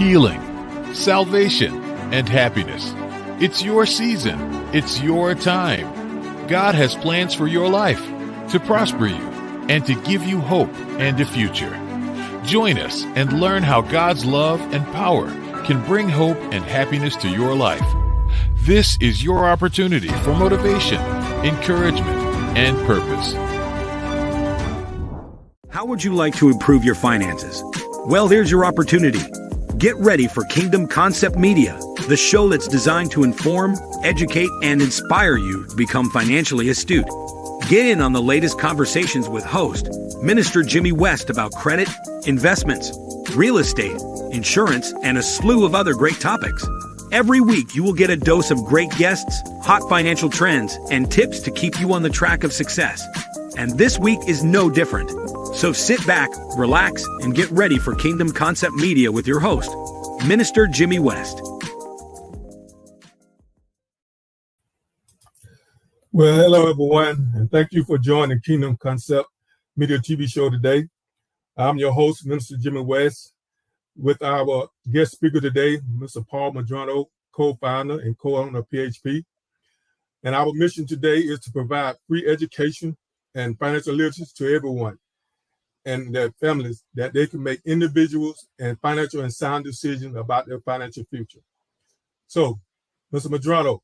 healing, salvation, and happiness. It's your season. It's your time. God has plans for your life to prosper you and to give you hope and a future. Join us and learn how God's love and power can bring hope and happiness to your life. This is your opportunity for motivation, encouragement, and purpose. How would you like to improve your finances? Well, here's your opportunity. Get ready for Kingdom Concept Media, the show that's designed to inform, educate, and inspire you to become financially astute. Get in on the latest conversations with host, Minister Jimmy West, about credit, investments, real estate, insurance, and a slew of other great topics. Every week, you will get a dose of great guests, hot financial trends, and tips to keep you on the track of success. And this week is no different. So sit back, relax, and get ready for Kingdom Concept Media with your host, Minister Jimmy West. Well, hello, everyone, and thank you for joining Kingdom Concept Media TV show today. I'm your host, Minister Jimmy West, with our guest speaker today, Mr. Paul Medrano, co-founder and co-owner of PHP. And our mission today is to provide free education and financial literacy to everyone and their families, that they can make individuals and financial and sound decisions about their financial future. So, Mr. Medrano,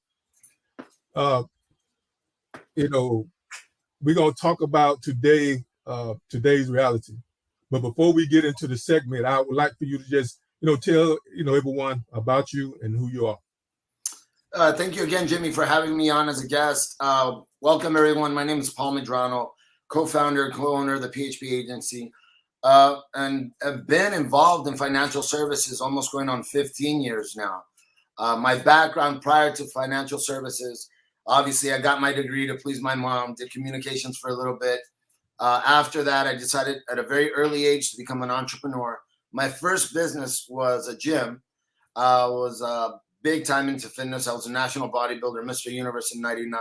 we're going to talk about today's reality. But before we get into the segment, I would like for you to just, tell, everyone about you and who you are. Thank you again, Jimmy, for having me on as a guest. Welcome, everyone. My name is Paul Medrano, co-founder and co-owner of the PHP agency, and have been involved in financial services almost going on 15 years now. My background prior to financial services, obviously, I got my degree to please my mom, did communications for a little bit. After that, I decided at a very early age to become an entrepreneur. My first business was a gym. I was big time into fitness. I was a national bodybuilder, Mr. Universe in '99.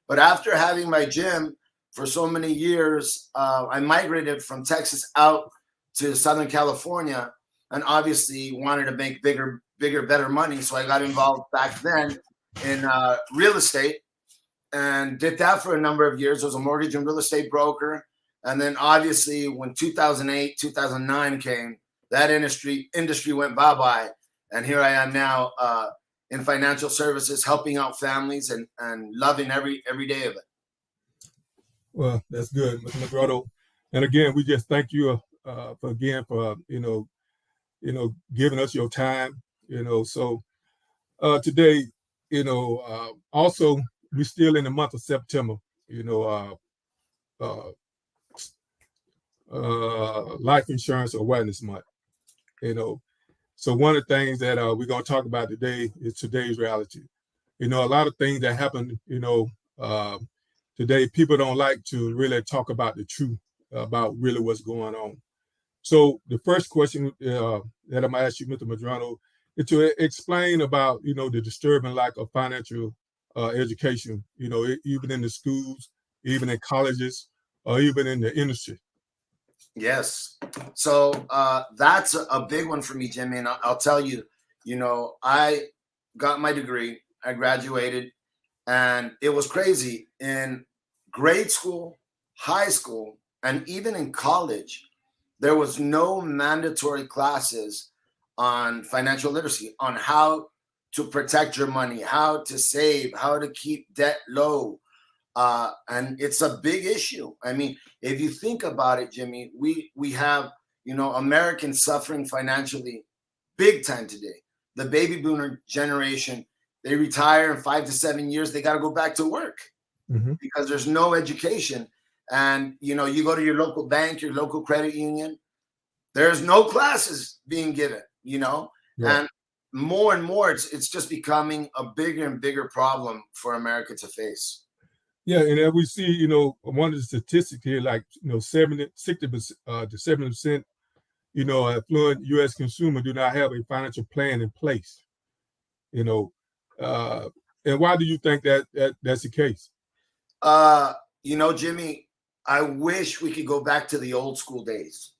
But after having my gym for so many years, I migrated from Texas out to Southern California and obviously wanted to make bigger, better money. So I got involved back then in real estate and did that for a number of years. I was a mortgage and real estate broker. And then obviously when 2008, 2009 came, that industry went bye-bye. And here I am now in financial services, helping out families and loving every day of it. Well, that's good, Mr. Medrano. And again, we just thank you for giving us your time. So today, also we're still in the month of September. Life Insurance Awareness Month. So one of the things that we're going to talk about today is today's reality. A lot of things that happen, today, people don't like to really talk about the truth about really what's going on. So the first question that I'm going to ask you, Mr. Medrano, is to explain about, the disturbing lack of financial education, even in the schools, even in colleges, or even in the industry. Yes. So that's a big one for me, Jimmy. And I'll tell you, I got my degree, I graduated, and it was crazy. In grade school, high school, and even in college, there was no mandatory classes on financial literacy, on how to protect your money, how to save, how to keep debt low. And it's a big issue. I mean, if you think about it, Jimmy, we have, Americans suffering financially big time today. The baby boomer generation, they retire in 5 to 7 years, they got to go back to work because there's no education. And, you go to your local bank, your local credit union, there's no classes being given, Yeah. And more and more, it's just becoming a bigger and bigger problem for America to face. Yeah, and as we see, one of the statistics here, like 60% to 70%, affluent U.S. consumer do not have a financial plan in place. And why do you think that's the case? Jimmy, I wish we could go back to the old school days.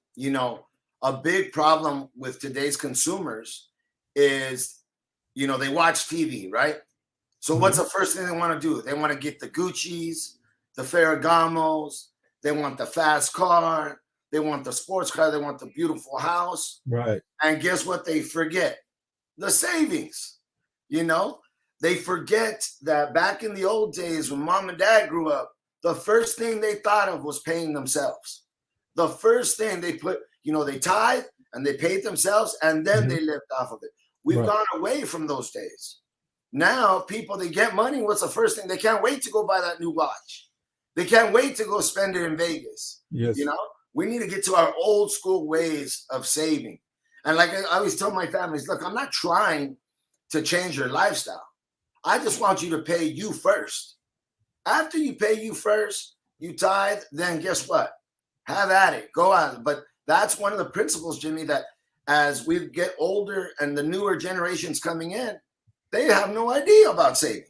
A big problem with today's consumers is, they watch TV, right? So what's the first thing they want to do? They want to get the Gucci's, the Ferragamos. They want the fast car. They want the sports car. They want the beautiful house. Right. And guess what they forget? The savings. They forget that back in the old days when mom and dad grew up, the first thing they thought of was paying themselves. The first thing they put, they tithe and they paid themselves, and then they lived off of it. We've gone away from those days. Now people, they get money. What's the first thing? They can't wait to go buy that new watch. They can't wait to go spend it in Vegas. Yes. We need to get to our old school ways of saving. And like I always tell my families, look, I'm not trying to change your lifestyle. I just want you to pay you first. After you pay you first, you tithe, then guess what? Have at it. Go out. But that's one of the principles, Jimmy, that as we get older and the newer generations coming in, they have no idea about saving.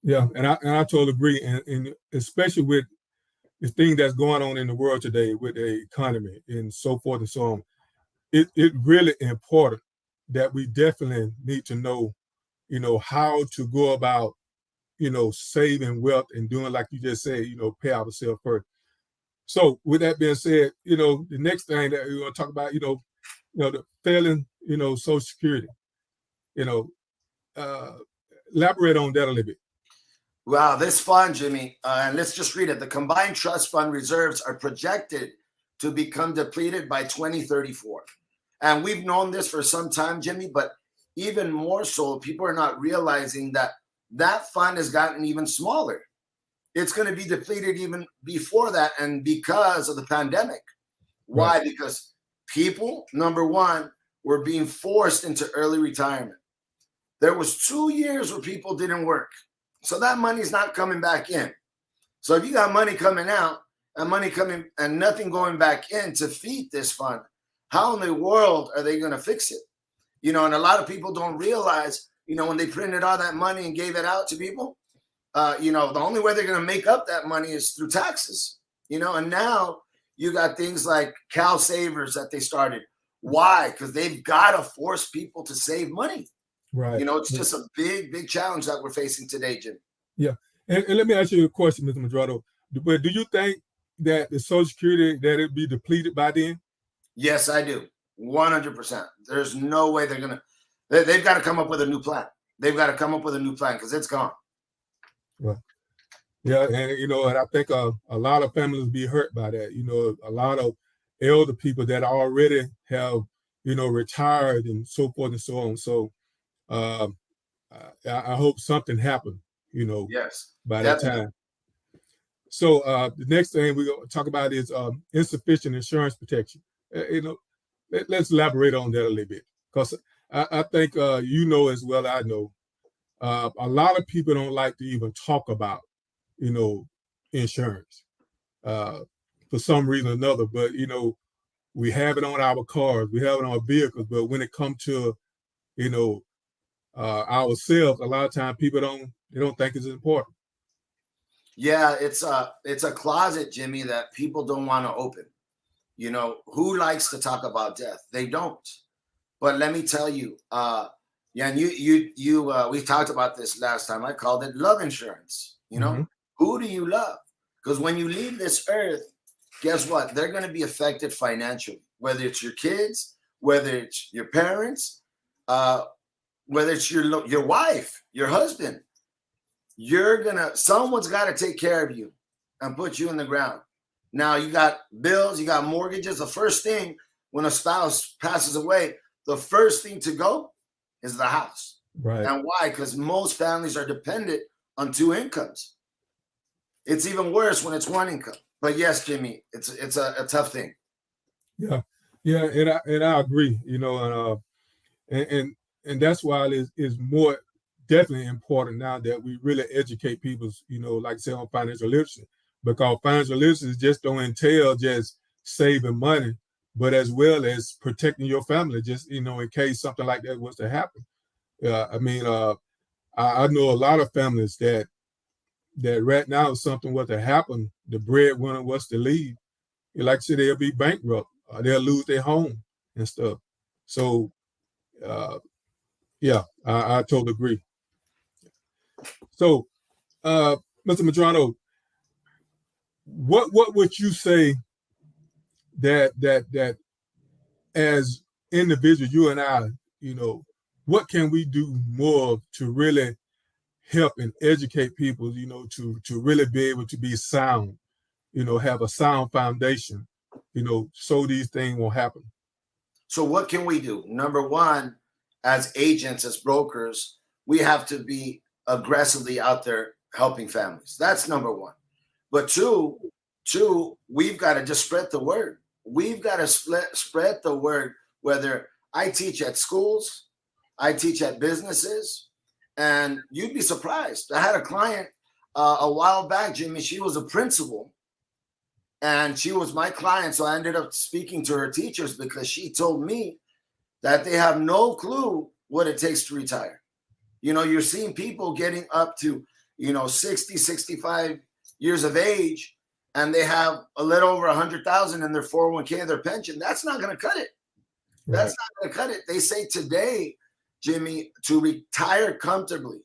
Yeah, and I totally agree. And especially with the thing that's going on in the world today with the economy and so forth and so on, it really important that we definitely need to know, how to go about, saving wealth and doing like you just said, pay ourselves first. So with that being said, the next thing that we're going to talk about, the failing, Social Security, elaborate on that a little bit. Wow, this fund, Jimmy, and let's just read it. The combined trust fund reserves are projected to become depleted by 2034. And we've known this for some time, Jimmy, but even more so, people are not realizing that fund has gotten even smaller. It's going to be depleted even before that, and because of the pandemic. Why? Right. Because people, number one, were being forced into early retirement. There was 2 years where people didn't work. So that money's not coming back in. So if you got money coming out and money coming and nothing going back in to feed this fund, how in the world are they going to fix it? And a lot of people don't realize, when they printed all that money and gave it out to people, the only way they're going to make up that money is through taxes, and now you got things like Cal Savers that they started. Why? Because they've got to force people to save money. Right. It's just a big, big challenge that we're facing today, Jim. Yeah. And let me ask you a question, Mr. Medrano. But do you think that the Social Security, that it be depleted by then? Yes, I do. 100%. There's no way they've got to come up with a new plan. They've got to come up with a new plan because it's gone. Right. Yeah. And, and I think a lot of families be hurt by that. A lot of elder people that already have, retired and so forth and so on. So, I hope something happened, yes, by definitely. that time. So the next thing we're going to talk about is insufficient insurance protection. Let's elaborate on that a little bit, because I think as well I know, a lot of people don't like to even talk about, insurance for some reason or another. But we have it on our cars, we have it on our vehicles, but when it comes to ourselves, a lot of times people don't think it's important. Yeah, it's a closet, Jimmy, that people don't want to open. Who likes to talk about death? They don't. But let me tell you, and we talked about this last time. I called it love insurance. Who do you love? Because when you leave this earth, guess what? They're going to be affected financially, whether it's your kids, whether it's your parents, whether it's your wife, your husband. Someone's got to take care of you and put you in the ground. Now you got bills, you got mortgages. The first thing when a spouse passes away, the first thing to go is the house. Right. And why? Because most families are dependent on two incomes. It's even worse when it's one income. But yes, Jimmy, it's a tough thing. Yeah, and I agree. And that's why it is more definitely important now that we really educate people, like I said, on financial literacy, because financial literacy just don't entail just saving money, but as well as protecting your family, just, in case something like that was to happen. I know a lot of families that right now, if something was to happen, the breadwinner was to leave. Like I said, they'll be bankrupt, they'll lose their home and stuff. So Yeah, I totally agree. So, Mr. Medrano, what would you say that as individuals, you and I, what can we do more to really help and educate people, to really be able to be sound, have a sound foundation, so these things won't happen. So what can we do? Number one, as agents, as brokers, we have to be aggressively out there helping families. That's number one. But two, we've got to just spread the word. We've got to spread the word, whether I teach at schools, I teach at businesses, and you'd be surprised. I had a client a while back, Jimmy. She was a principal, and she was my client. So I ended up speaking to her teachers because she told me that they have no clue what it takes to retire. You're seeing people getting up to, 60, 65 years of age, and they have a little over 100,000 in their 401k, their pension. That's not going to cut it. Right. That's not going to cut it. They say today, Jimmy, to retire comfortably,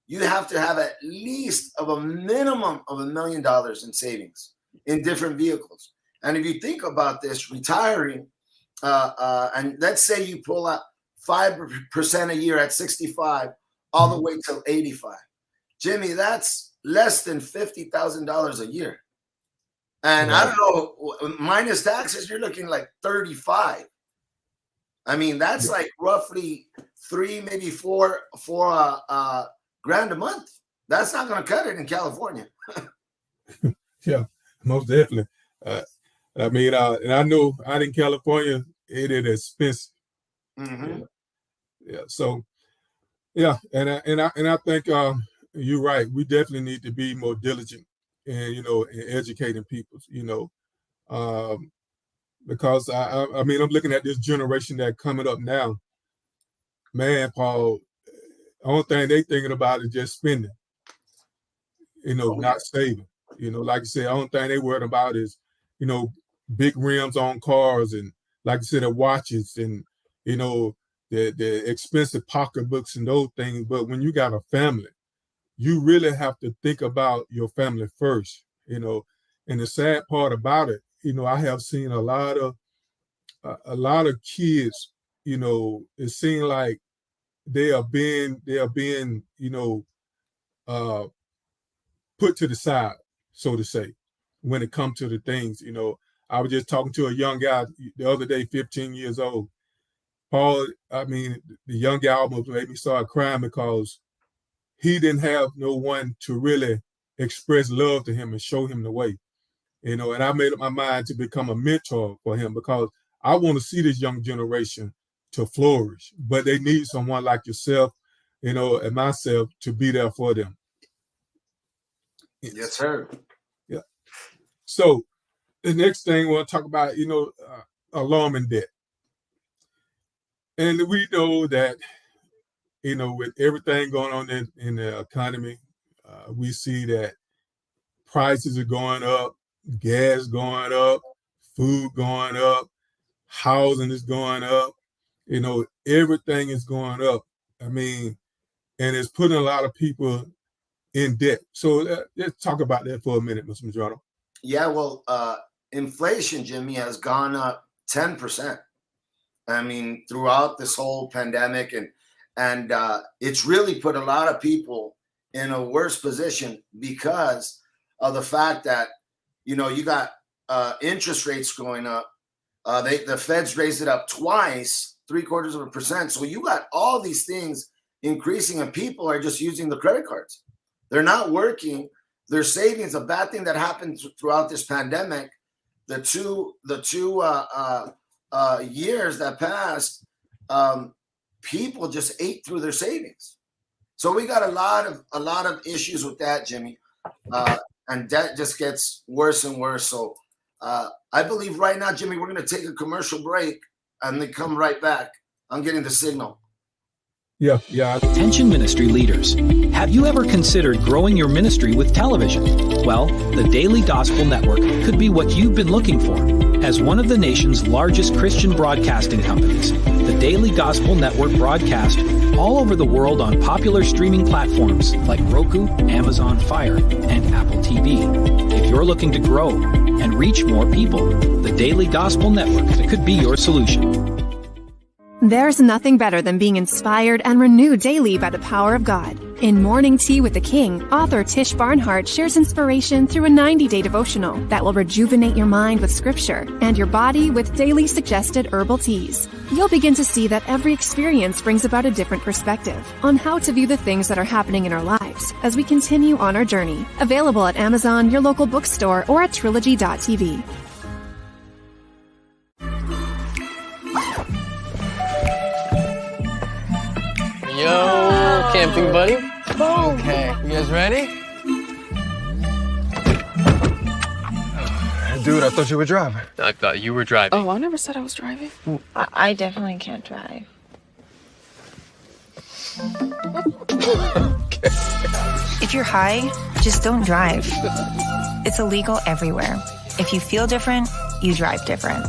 you have to have at least of a minimum of $1 million in savings in different vehicles. And if you think about this, retiring, and let's say you pull out 5% a year at 65, all the way till 85. Jimmy, that's less than $50,000 a year. And I don't know, minus taxes, you're looking like 35. I mean, that's like roughly 3, maybe 4 grand a month. That's not going to cut it in California. Yeah, most definitely. I mean, and I know out in California, it is expensive. Mm-hmm. Yeah. So, yeah, and I think you're right. We definitely need to be more diligent and in educating people. Because I mean, I'm looking at this generation that coming up now. Man, Paul, only thing they thinking about is just spending. Not saving. Like I said, the only thing they worried about is, big rims on cars and, like I said, the watches and, the expensive pocketbooks and those things. But when you got a family, you really have to think about your family first. And the sad part about it, I have seen a lot of kids. It seems like they are being uh, put to the side, so to say, when it comes to the things. I was just talking to a young guy the other day, 15 years old. Paul, I mean, the young guy almost made me start crying because he didn't have no one to really express love to him and show him the way. And I made up my mind to become a mentor for him because I want to see this young generation to flourish, but they need someone like yourself, and myself to be there for them. Yes, sir. Yeah. So the next thing we'll talk about, alarming debt. And we know that, with everything going on in the economy, we see that prices are going up, gas going up, food going up, housing is going up, everything is going up. I mean, and it's putting a lot of people in debt. So let's talk about that for a minute, Mr. Medrano. Yeah, well, inflation, Jimmy, has gone up 10%. I mean, throughout this whole pandemic, and it's really put a lot of people in a worse position because of the fact that you got interest rates going up. The Feds raised it up twice, 0.75%. So you got all these things increasing, and people are just using the credit cards. They're not working. Their savings. A bad thing that happened throughout this pandemic. The two years that passed, people just ate through their savings. So we got a lot of issues with that, Jimmy, and debt just gets worse and worse. So I believe right now, Jimmy, we're going to take a commercial break and then come right back. I'm getting the signal. Yeah, yeah. Attention ministry leaders. Have you ever considered growing your ministry with television? Well, the Daily Gospel Network could be what you've been looking for. As one of the nation's largest Christian broadcasting companies, the Daily Gospel Network broadcasts all over the world on popular streaming platforms like Roku, Amazon Fire, and Apple TV. If you're looking to grow and reach more people, the Daily Gospel Network could be your solution. There's nothing better than being inspired and renewed daily by the power of God. In Morning Tea with the King, author Tish Barnhart shares inspiration through a 90-day devotional that will rejuvenate your mind with scripture and your body with daily suggested herbal teas. You'll begin to see that every experience brings about a different perspective on how to view the things that are happening in our lives as we continue on our journey. Available at Amazon, your local bookstore, or at trilogy.tv. Yo, camping buddy. Okay, you guys ready? Dude, I thought you were driving. I thought you were driving. Oh, I never said I was driving. I definitely can't drive. Okay. If you're high, just don't drive. It's illegal everywhere. If you feel different, you drive different.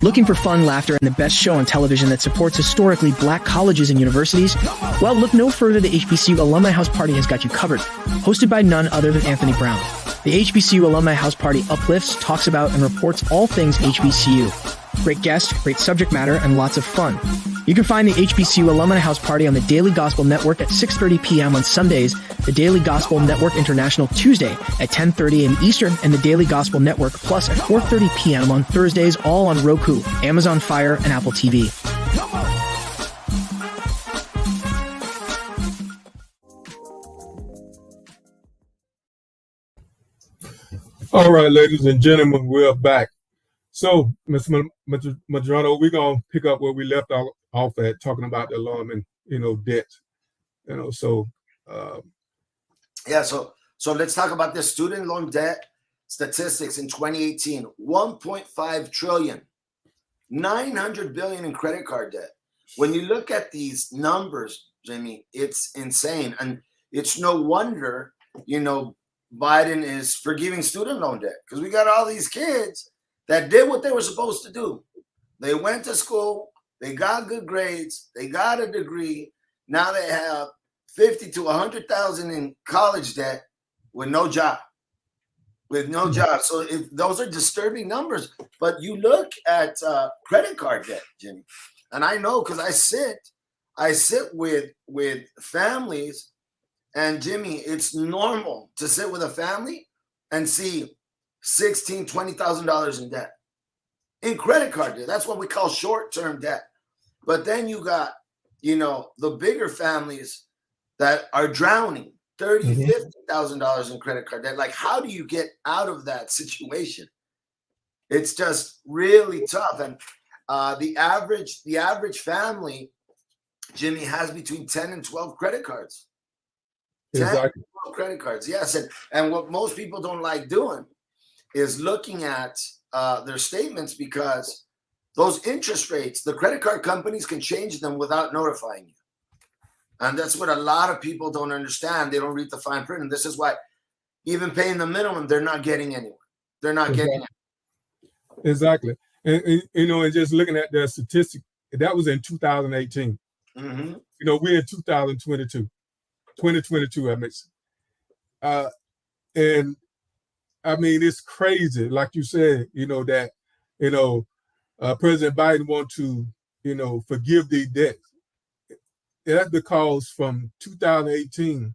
Looking for fun, laughter, and the best show on television that supports historically black colleges and universities? Well, look no further. The HBCU Alumni House Party has got you covered. Hosted by none other than Anthony Brown. The HBCU Alumni House Party uplifts, talks about, and reports all things HBCU. Great guests, great subject matter, and lots of fun. You can find the HBCU Alumni House Party on the Daily Gospel Network at 6:30 p.m. on Sundays, the Daily Gospel Network International Tuesday at 10:30 a.m. Eastern, and the Daily Gospel Network Plus at 4:30 p.m. on Thursdays, all on Roku, Amazon Fire, and Apple TV. All right, ladies and gentlemen, we're back. So, Mr. Medrano, we're going to pick up where we left off at, talking about the alarming, debt. So let's talk about the student loan debt statistics in 2018. 1.5 trillion, 900 billion in credit card debt. When you look at these numbers, Jimmy, it's insane. And it's no wonder, Biden is forgiving student loan debt, because we got all these kids that did what they were supposed to do. They went to school, they got good grades, they got a degree. Now they have 50 to 100,000 in college debt with no job. So those are disturbing numbers. But you look at credit card debt, Jimmy, and I know because I sit with families, and Jimmy, it's normal to sit with a family and see $16,000, $20,000 in debt in credit card debt. That's what we call short-term debt. But then you got, the bigger families that are drowning, $30,000, $50,000 in credit card debt. Like, how do you get out of that situation? It's just really tough. And the average family, Jimmy, has between 10 and 12 credit cards. 10 exactly. 12 credit cards, yes. And what most people don't like doing is looking at their statements, because those interest rates, the credit card companies can change them without notifying you. And that's what a lot of people don't understand. They don't read the fine print. And this is why even paying the minimum, they're not getting anywhere. They're not getting anywhere. Exactly. And just looking at the statistic, that was in 2018. Mm-hmm. We're in 2022, I mean. And I mean, it's crazy, like you said, that, President Biden wants to, forgive these debts. That's because from 2018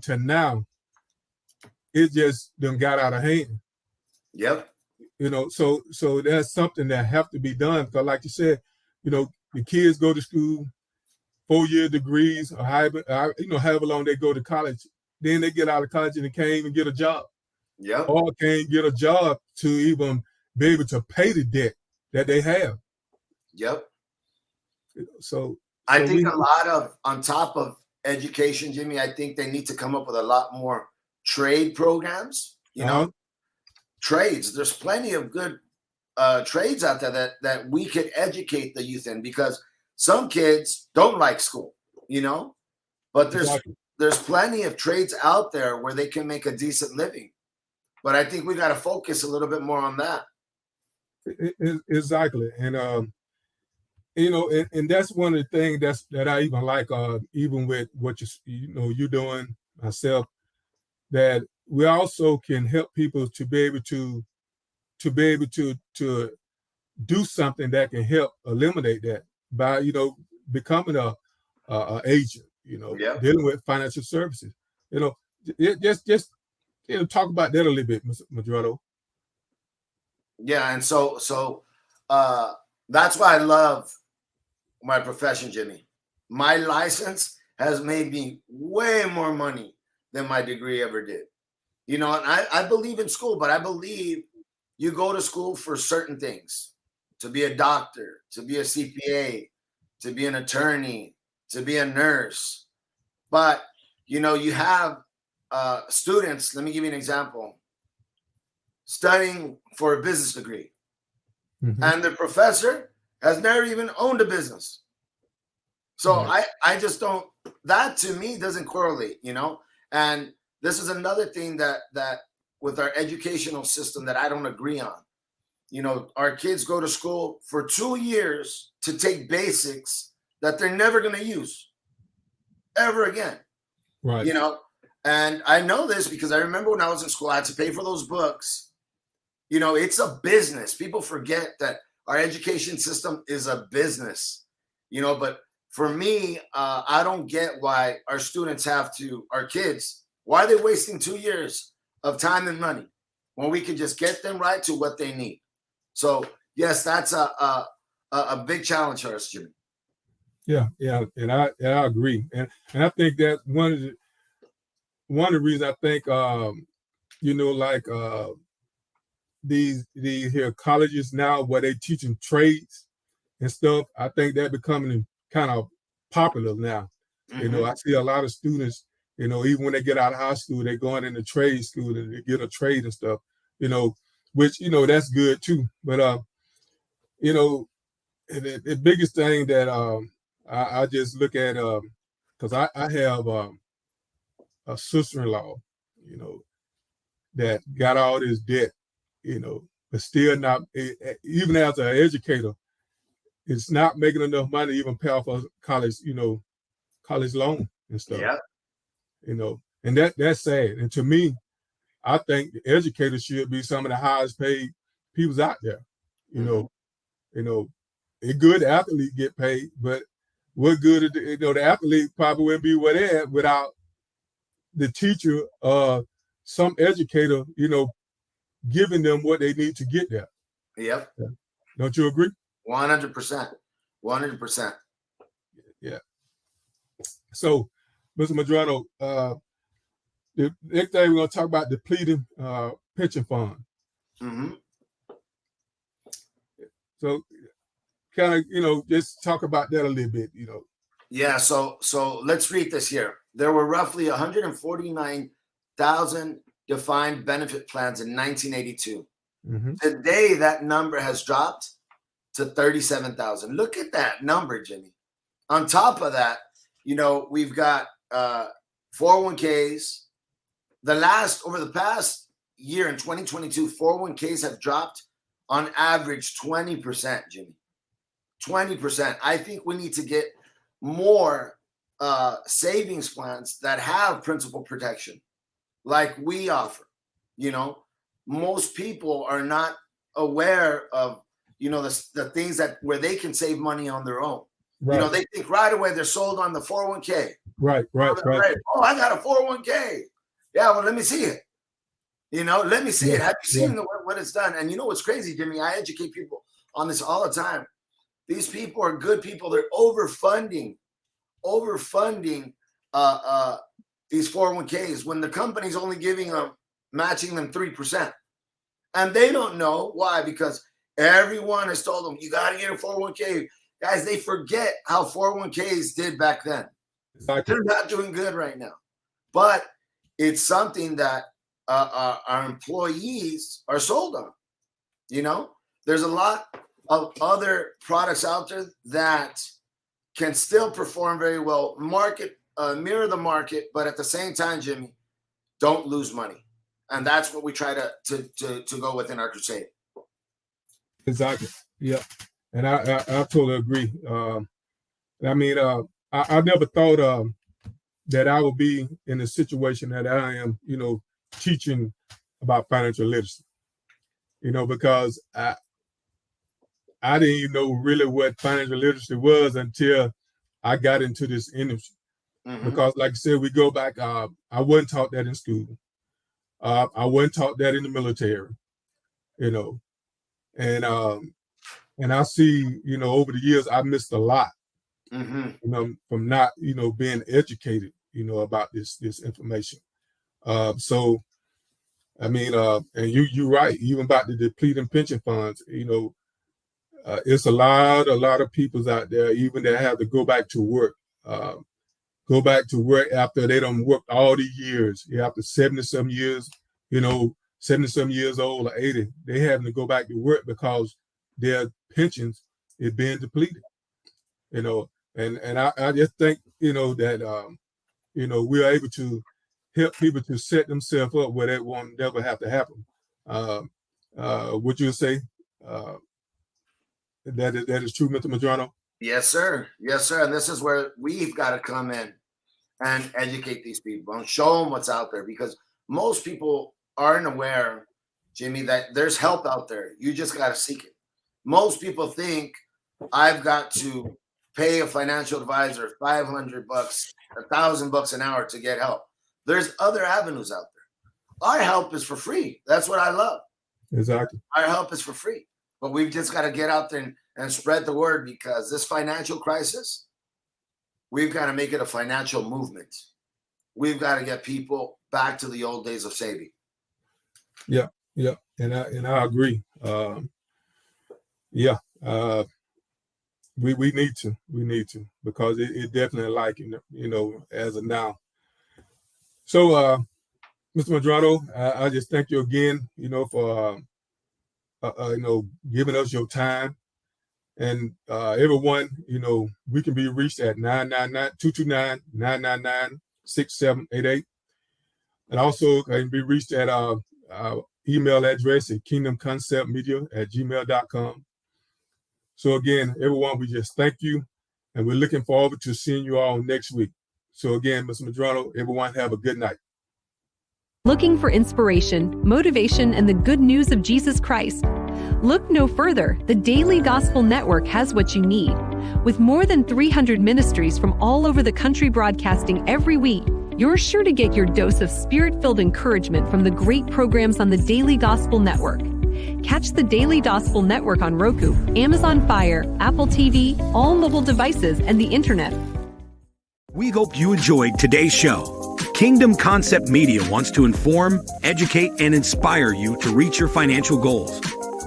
to now, it just done got out of hand. Yep. So that's something that have to be done. Because like you said, the kids go to school, 4-year degrees, or however long they go to college. Then they get out of college and they can't even get a job. Yep. Or can't get a job to even be able to pay the debt that they have. Yep. So I think a lot of, on top of education, Jimmy, I think they need to come up with a lot more trade programs, trades. There's plenty of good trades out there that we could educate the youth in, because some kids don't like school, but Exactly. there's plenty of trades out there where they can make a decent living. But I think we got to focus a little bit more on that. Exactly. And and that's one of the things that I even like, even with what you're doing, myself, that we also can help people to be able to do something that can help eliminate that by becoming a agent, dealing with financial services. Just talk about that a little bit, Mr. Medrano. Yeah, and so that's why I love my profession, Jimmy. My license has made me way more money than my degree ever did. And I believe in school, but I believe you go to school for certain things, to be a doctor, to be a CPA, to be an attorney, to be a nurse. But, you have students, let me give you an example, studying for a business degree. Mm-hmm. And the professor has never even owned a business. So Right. I just don't, that to me doesn't correlate, and this is another thing that with our educational system that I don't agree on. Our kids go to school for 2 years to take basics that they're never going to use ever again. Right. And I know this because I remember when I was in school, I had to pay for those books. It's a business. People forget that our education system is a business, but for me, I don't get why our kids, why are they wasting 2 years of time and money when we can just get them right to what they need? So yes, that's a big challenge for us, Jimmy. Yeah, and I agree, and I think that one of the reasons I think these here colleges now where they teaching trades and stuff, I think that becoming kind of popular now. Mm-hmm. I see a lot of students, even when they get out of high school, they're going into trade school and they get a trade and stuff, which, that's good too. But, the biggest thing that I just look at, because I have a sister-in-law, that got all this debt, but still not, even as an educator, it's not making enough money to even pay off a college loan and stuff. Yeah. And that's sad. And to me, I think the educators should be some of the highest paid people out there. It's good the athlete get paid, but what good the athlete probably wouldn't be where they're at without the teacher some educator, giving them what they need to get there. Yep. Yeah. Don't you agree? 100%. 100%. Yeah. So, Mr. Medrano, the next thing we're going to talk about depleting pension fund. Mm-hmm. So, kind of, just talk about that a little bit, Yeah. So let's read this here. There were roughly 149,000 defined benefit plans in 1982. Mm-hmm. Today, that number has dropped to 37,000. Look at that number, Jimmy. On top of that, we've got 401ks. Over the past year in 2022, 401ks have dropped on average 20%, Jimmy. 20%. I think we need to get more savings plans that have principal protection like we offer. Most people are not aware of, the things where they can save money on their own. Right. They think right away they're sold on the 401k. Right. Oh, I got a 401k. Yeah, well, let me see it. Let me see it. Have you seen what it's done? And what's crazy, Jimmy? I educate people on this all the time. These people are good people. They're overfunding these 401ks when the company's only matching them 3%. And they don't know why, because everyone has told them, you got to get a 401k. Guys, they forget how 401ks did back then. Exactly. They're not doing good right now. But it's something that our employees are sold on. There's a lot of other products out there that can still perform very well, mirror the market, but at the same time, Jimmy, don't lose money. And that's what we try to go with in our crusade. Exactly. Yeah. And I totally agree. I never thought that I would be in a situation that I am, teaching about financial literacy, because I didn't even know really what financial literacy was until I got into this industry. Mm-hmm. Because like I said, we go back, I wasn't taught that in school. I wasn't taught that in the military, and I see, over the years, I missed a lot, mm-hmm. From not, being educated, about this information. So, and you're right, even about the depleting pension funds, it's a lot of peoples out there, even that have to go back to work after they done worked all these years. After 70-some years, 70-some years old or 80, they having to go back to work because their pensions is being depleted. And I just think, that, we're able to help people to set themselves up where that won't never have to happen. Would you say that is true, Mr. Medrano? Yes, sir. Yes, sir. And this is where we've got to come in and educate these people and show them what's out there, because most people aren't aware, Jimmy, that there's help out there. You just got to seek it. Most people think I've got to pay a financial advisor $500, $1,000 an hour to get help. There's other avenues out there. Our help is for free. That's what I love. Exactly. Our help is for free, but we've just got to get out there and spread the word, because this financial crisis, we've got to make it a financial movement. We've got to get people back to the old days of saving. Yeah, and I agree. We need to, because it definitely like, as of now. So, Mr. Medrano, I just thank you again, for giving us your time. And everyone, we can be reached at 229-999-6788. And also can be reached at our email address at kingdomconceptmedia@gmail.com. So again, everyone, we just thank you, and we're looking forward to seeing you all next week. So again, Mr. Medrano, everyone have a good night. Looking for inspiration, motivation, and the good news of Jesus Christ? Look no further. The Daily Gospel Network has what you need. With more than 300 ministries from all over the country broadcasting every week, you're sure to get your dose of spirit-filled encouragement from the great programs on the Daily Gospel Network. Catch the Daily Gospel Network on Roku, Amazon Fire, Apple TV, all mobile devices, and the internet. We hope you enjoyed today's show. Kingdom Concept Media wants to inform, educate, and inspire you to reach your financial goals.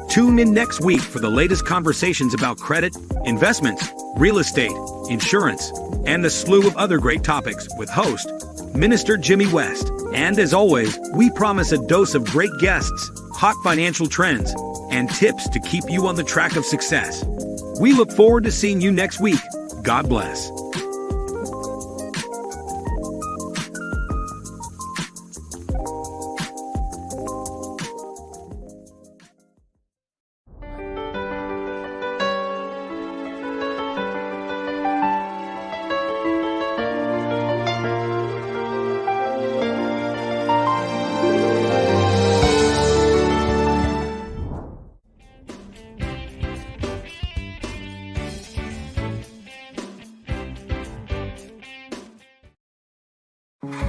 Tune in next week for the latest conversations about credit, investments, real estate, insurance, and the slew of other great topics with host, Minister Jimmy West. And as always, we promise a dose of great guests, hot financial trends, and tips to keep you on the track of success. We look forward to seeing you next week. God bless.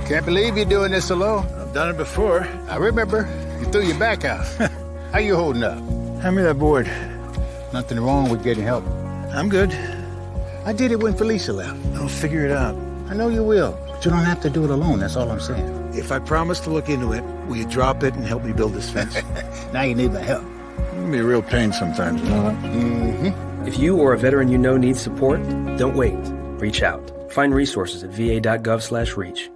Can't believe you're doing this alone. I've done it before. I remember. You threw your back out. How you holding up? Hand me that board. Nothing wrong with getting help. I'm good. I did it when Felicia left. I'll figure it out. I know you will, but you don't have to do it alone. That's all I'm saying. If I promise to look into it, will you drop it and help me build this fence? Now you need my help. It can be a real pain sometimes, you know that? Mm-hmm. If you or a veteran you know needs support, don't wait. Reach out. Find resources at va.gov/reach.